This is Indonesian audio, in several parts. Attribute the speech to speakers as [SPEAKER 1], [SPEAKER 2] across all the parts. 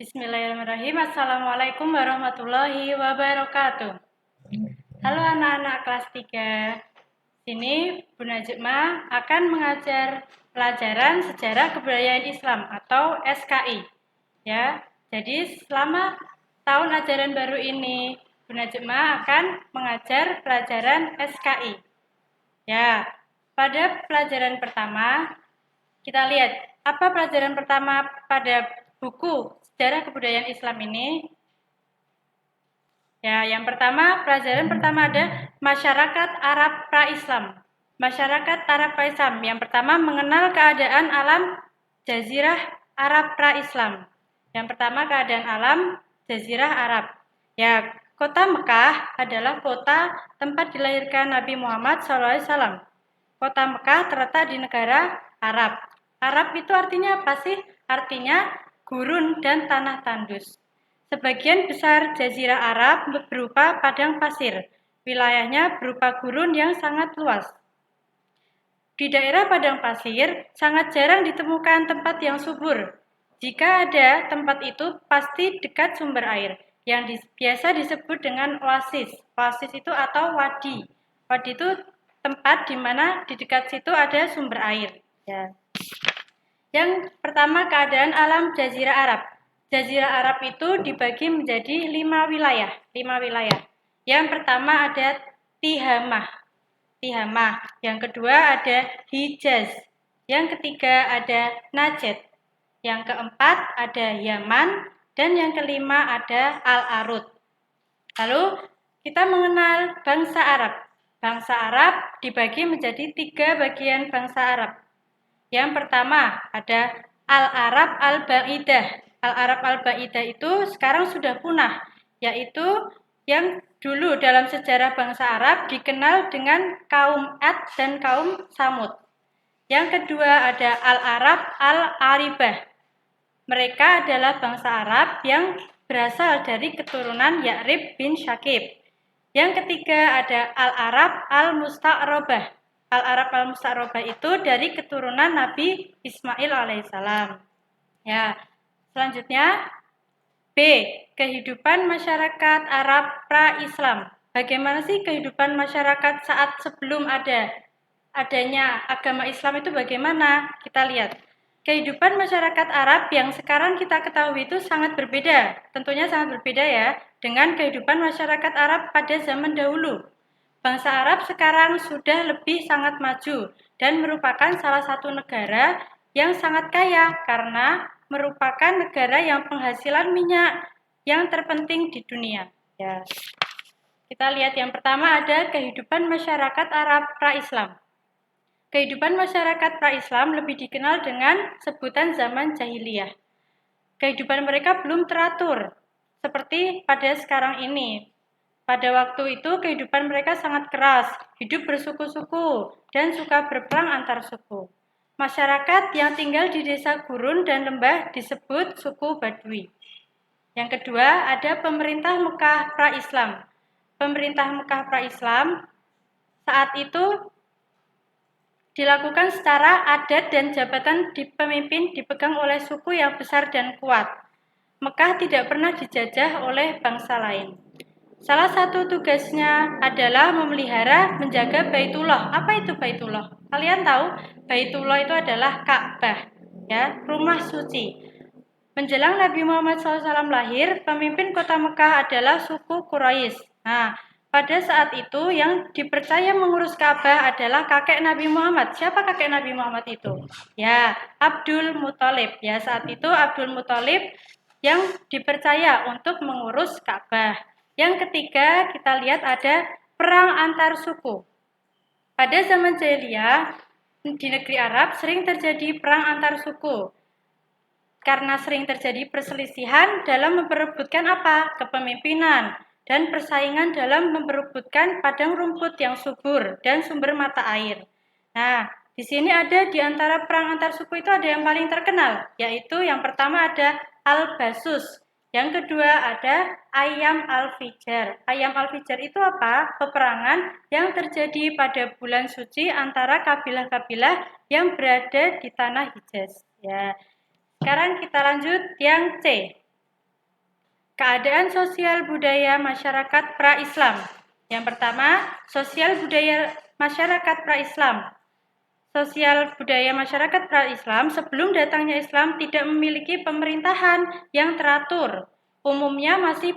[SPEAKER 1] Bismillahirrahmanirrahim. Assalamualaikum warahmatullahi wabarakatuh. Halo anak-anak kelas 3. Sini Bu Najma akan mengajar pelajaran Sejarah Kebudayaan Islam atau SKI. Ya. Jadi selama tahun ajaran baru ini Bu Najma akan mengajar pelajaran SKI. Ya. Pada pelajaran pertama kita lihat apa pelajaran pertama pada buku Sejarah Kebudayaan Islam ini. Ya, yang pertama, pelajaran pertama ada Masyarakat Arab Pra-Islam. Masyarakat Arab Pra-Islam. Yang pertama, mengenal keadaan alam Jazirah Arab Pra-Islam. Yang pertama, keadaan alam Jazirah Arab. Ya, kota Mekah adalah kota tempat dilahirkan Nabi Muhammad SAW. Kota Mekah terletak di negara Arab. Arab itu artinya apa sih? Artinya gurun dan tanah tandus. Sebagian besar Jazirah Arab berupa padang pasir. Wilayahnya berupa gurun yang sangat luas. Di daerah padang pasir, sangat jarang ditemukan tempat yang subur. Jika ada tempat itu, pasti dekat sumber air, yang biasa disebut dengan oasis. Oasis itu atau wadi. Wadi itu tempat di mana di dekat situ ada sumber air. Ya. Yang pertama, keadaan alam Jazirah Arab. Jazirah Arab itu dibagi menjadi 5 wilayah. Yang pertama ada Tihamah. Yang kedua ada Hijaz. Yang ketiga ada Najd. Yang keempat ada Yaman. Dan yang kelima ada Al-Arud. Lalu kita mengenal bangsa Arab. Bangsa Arab dibagi menjadi 3 bagian bangsa Arab. Yang pertama ada Al-Arab Al-Ba'idah. Al-Arab Al-Ba'idah itu sekarang sudah punah, yaitu yang dulu dalam sejarah bangsa Arab dikenal dengan kaum Ad dan kaum Samud. Yang kedua ada Al-Arab Al-Aribah. Mereka adalah bangsa Arab yang berasal dari keturunan Ya'rib bin Syakib. Yang ketiga ada Al-Arab Al-Musta'robah. Al-Arab Al-Musta'robah itu dari keturunan Nabi Ismail alaihissalam. Ya, selanjutnya B. Kehidupan masyarakat Arab pra-Islam. Bagaimana sih kehidupan masyarakat saat sebelum adanya agama Islam itu bagaimana? Kita lihat. Kehidupan masyarakat Arab yang sekarang kita ketahui itu sangat berbeda. Tentunya sangat berbeda ya dengan kehidupan masyarakat Arab pada zaman dahulu. Bangsa Arab sekarang sudah lebih sangat maju dan merupakan salah satu negara yang sangat kaya karena merupakan negara yang penghasilan minyak yang terpenting di dunia. Ya. Kita lihat yang pertama ada kehidupan masyarakat Arab pra-Islam. Kehidupan masyarakat pra-Islam lebih dikenal dengan sebutan zaman jahiliyah. Kehidupan mereka belum teratur seperti pada sekarang ini. Pada waktu itu kehidupan mereka sangat keras, hidup bersuku-suku, dan suka berperang antar suku. Masyarakat yang tinggal di desa gurun dan lembah disebut suku Badui. Yang kedua ada pemerintah Mekah pra-Islam. Pemerintah Mekah pra-Islam saat itu dilakukan secara adat dan jabatan pemimpin dipegang oleh suku yang besar dan kuat. Mekah tidak pernah dijajah oleh bangsa lain. Salah satu tugasnya adalah memelihara, menjaga Baitullah. Apa itu Baitullah? Kalian tahu? Baitullah itu adalah Ka'bah, ya, rumah suci. Menjelang Nabi Muhammad SAW lahir, pemimpin kota Mekah adalah suku Quraisy. Nah, pada saat itu yang dipercaya mengurus Ka'bah adalah kakek Nabi Muhammad. Siapa kakek Nabi Muhammad itu? Ya, Abdul Muthalib. Ya, saat itu Abdul Muthalib yang dipercaya untuk mengurus Ka'bah. Yang ketiga, kita lihat ada perang antar suku. Pada zaman jahiliyah, di negeri Arab sering terjadi perang antar suku. Karena sering terjadi perselisihan dalam memperebutkan apa? Kepemimpinan dan persaingan dalam memperebutkan padang rumput yang subur dan sumber mata air. Nah, di sini ada di antara perang antar suku itu ada yang paling terkenal, yaitu yang pertama ada Al-Basus. Yang kedua ada Ayyam Al-Fijar. Ayyam Al-Fijar itu apa? Peperangan yang terjadi pada bulan suci antara kabilah-kabilah yang berada di tanah Hijaz. Ya. Sekarang kita lanjut yang C. Keadaan sosial budaya masyarakat pra-Islam. Yang pertama, sosial budaya masyarakat pra-Islam. Sosial budaya masyarakat pra-Islam sebelum datangnya Islam tidak memiliki pemerintahan yang teratur. Umumnya masih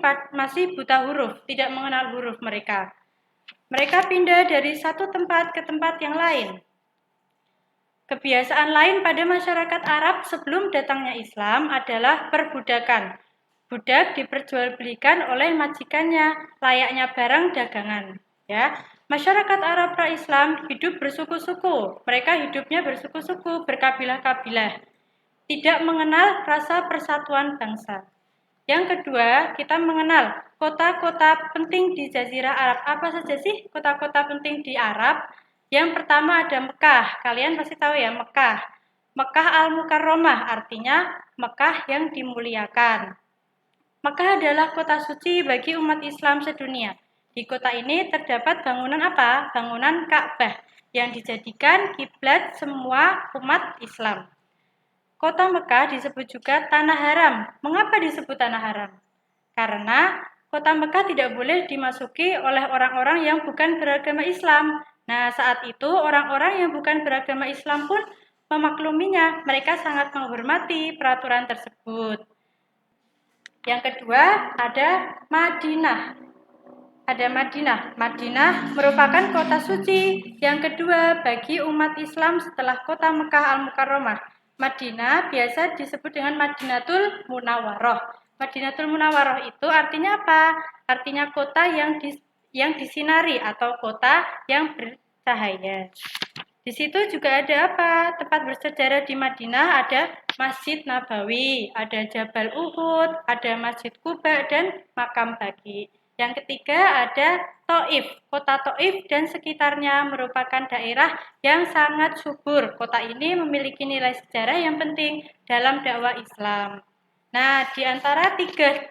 [SPEAKER 1] buta huruf, tidak mengenal huruf mereka. Mereka pindah dari satu tempat ke tempat yang lain. Kebiasaan lain pada masyarakat Arab sebelum datangnya Islam adalah perbudakan. Budak diperjualbelikan oleh majikannya, layaknya barang dagangan. Ya, masyarakat Arab pra-Islam hidup bersuku-suku. Mereka hidupnya bersuku-suku, berkabilah-kabilah. Tidak mengenal rasa persatuan bangsa. Yang kedua, kita mengenal kota-kota penting di Jazirah Arab. Apa saja sih kota-kota penting di Arab? Yang pertama ada Mekah. Kalian pasti tahu ya, Mekah. Mekah Al-Mukarramah, artinya Mekah yang dimuliakan. Mekah adalah kota suci bagi umat Islam sedunia. Di kota ini terdapat bangunan apa? Bangunan Ka'bah yang dijadikan kiblat semua umat Islam. Kota Mekah disebut juga Tanah Haram. Mengapa disebut Tanah Haram? Karena kota Mekah tidak boleh dimasuki oleh orang-orang yang bukan beragama Islam. Nah, saat itu orang-orang yang bukan beragama Islam pun memakluminya. Mereka sangat menghormati peraturan tersebut. Yang kedua ada Madinah. Ada Madinah. Madinah merupakan kota suci yang kedua bagi umat Islam setelah kota Mekah Al-Mukarramah. Madinah biasa disebut dengan Madinatul Munawwaroh. Madinatul Munawwaroh itu artinya apa? Artinya kota yang disinari atau kota yang bercahaya. Di situ juga ada apa? Tempat bersejarah di Madinah ada Masjid Nabawi, ada Jabal Uhud, ada Masjid Quba dan Makam Baqi. Yang ketiga ada Taif. Kota Taif dan sekitarnya merupakan daerah yang sangat subur. Kota ini memiliki nilai sejarah yang penting dalam dakwah Islam. Nah, di antara tiga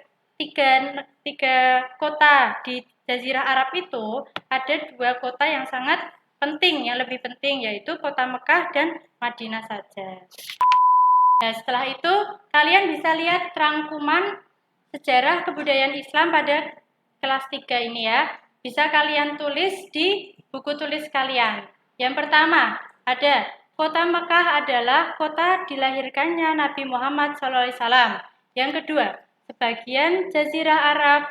[SPEAKER 1] kota di Jazirah Arab itu ada dua kota yang sangat penting, yang lebih penting yaitu kota Mekah dan Madinah saja. Nah, setelah itu kalian bisa lihat rangkuman sejarah kebudayaan Islam pada kelas 3 ini ya. Bisa kalian tulis di buku tulis kalian. Yang pertama, ada kota Mekah adalah kota dilahirkannya Nabi Muhammad SAW. Yang kedua, sebagian Jazirah Arab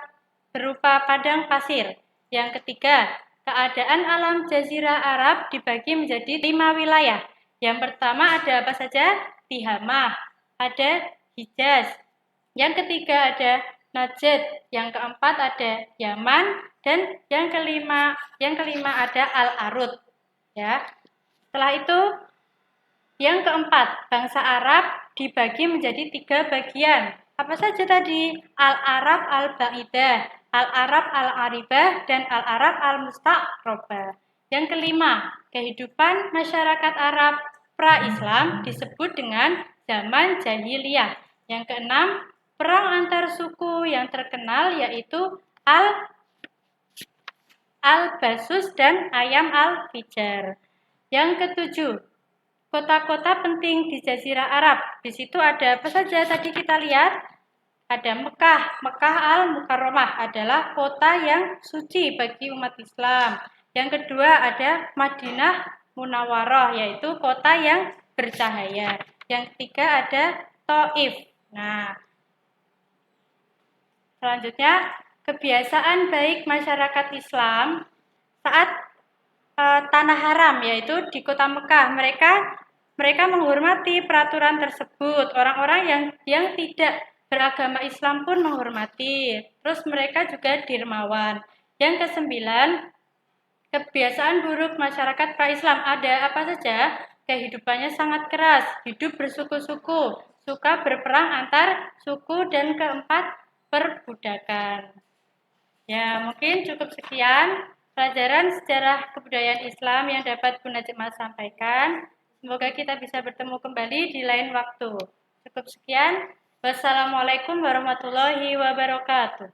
[SPEAKER 1] berupa padang pasir. Yang ketiga, keadaan alam Jazirah Arab dibagi menjadi 5 wilayah. Yang pertama ada apa saja? Tihamah, ada Hijaz. Yang ketiga ada Najd, yang keempat ada Yaman, dan yang kelima ada Al-Arud. Ya. Setelah itu, yang keempat, bangsa Arab dibagi menjadi 3 bagian. Apa saja tadi? Al-Arab Al-Ba'idah, Al-Arab Al-Aribah, dan Al-Arab Al-Musta'robah. Yang kelima, kehidupan masyarakat Arab pra-Islam disebut dengan zaman jahiliyah. Yang keenam, perang antar suku yang terkenal yaitu Al-Basus dan Ayam Al-Fijar. Yang ketujuh, kota-kota penting di Jazirah Arab. Di situ ada apa saja tadi kita lihat? Ada Mekah. Mekah Al-Mukarramah adalah kota yang suci bagi umat Islam. Yang kedua ada Madinah Munawwaroh, yaitu kota yang bercahaya. Yang ketiga ada Taif. Nah, selanjutnya kebiasaan baik masyarakat Islam saat tanah haram, yaitu di kota Mekah. Mereka menghormati peraturan tersebut. Orang-orang yang tidak beragama Islam pun menghormati. Terus mereka juga dermawan. Yang kesembilan, kebiasaan buruk masyarakat pra-Islam. Ada apa saja? Kehidupannya sangat keras, hidup bersuku-suku, suka berperang antar suku, dan keempat, perbudakan. Ya, mungkin cukup sekian pelajaran sejarah kebudayaan Islam yang dapat Bu Najma sampaikan. Semoga kita bisa bertemu kembali di lain waktu. Cukup sekian. Wassalamualaikum warahmatullahi wabarakatuh.